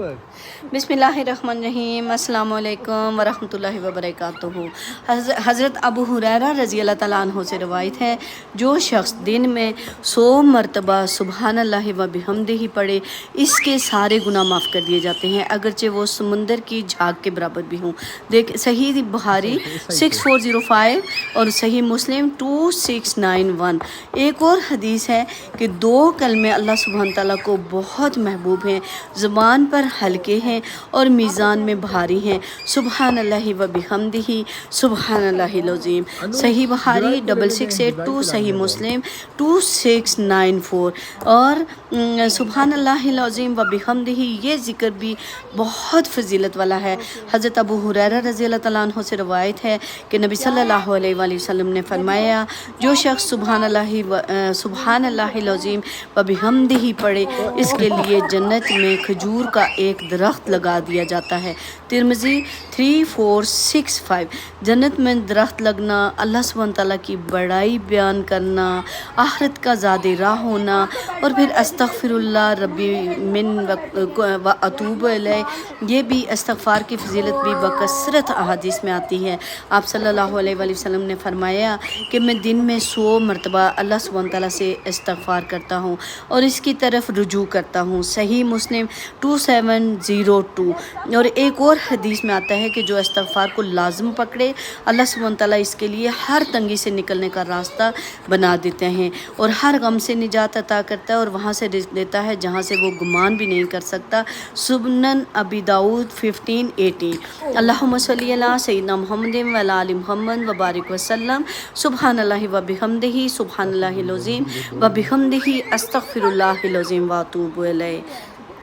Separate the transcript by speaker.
Speaker 1: बिस्मिल्लाहिर्रहमानिर्रहीम। अस्सलाम वालेकुम वरहमतुल्लाहि वबरकातुहू। हज़रत अबू हुरैरा रज़ी अल्लाह तआला अन्हु से रवायत है, जो शख्स दिन में 100 मरतबा सुबहानल्लाहि व बिहम्दिही पढ़े, इसके सारे गुनाह माफ़ कर दिए जाते हैं, अगरचे वो समुंदर की झाग के बराबर भी हों। देख, सही बुखारी 6405 और सही मुस्लिम 2691। एक और हदीस है कि 2 कलमे अल्लाह सुब्हान तआला को बहुत महबूब हैं, ज़ुबान पर हल्के हैं और मीज़ान में भारी हैं। सुबहानल्लाहि व बिहम्दिही सुबहानल्लाहिल अज़ीम। सही बुखारी 6682, सही मुस्लिम 2694। और सुबहानल्लाहिल अज़ीम व बिहम्दिही ये ज़िक्र भी बहुत फजीलत वाला है। हज़रत अबू हुरैरा रज़ी अल्लाह तआला अन्हु से रवायत है कि नबी सल्लल्लाहु अलैहि वसल्लम ने फरमाया, जो शख्स सुबहानल्लाहिल अज़ीम व बिहम्दिही पढ़े, इसके लिए जन्नत में खजूर का एक दरख्त लगा दिया जाता है। तिर्मिज़ी 3465। जन्नत में दरख्त लगना, अल्लाह सुब्हान तआला की बड़ाई बयान करना, आखिरत का ज़ादे राह होना, और फिर अस्तग़फिरुल्लाह रब्बी मिन व अतूब अलैह, ये भी इस्तग़फ़ार की फ़जीलत भी बकसरत अहादीस में आती है। आप सल्लल्लाहु अलैहि वसल्लम ने फरमाया कि मैं दिन में 100 मरतबा अल्लाह सुब्हान तआला से इस्तग़फ़ार करता हूँ और इसकी तरफ रुजू करता हूँ। सही मुस्लिम 2702। और एक और हदीस में आता है कि जो इस्तग़फ़ार को लाज़िम पकड़े, अल्लाह सुब्हान तआला इसके लिए हर तंगी से निकलने का रास्ता बना देते हैं और हर गम से निजात अता करता है और वहाँ से रिज़्क़ देता है जहाँ से वो गुमान भी नहीं कर सकता। सुनन अबी दाऊद 1518। अल्लाहुम्मा सल्ली अला सय्यिदना मुहम्मदिन व अला आलि मुहम्मद व बारिक वसल्लम। सुबहानल्लाहि व बिहम्दिही सुबहानल्लाहिल अज़ीम व बिहम्दिही अस्तग़फिरुल्लाहिल अज़ीम व अतूबु अलैह।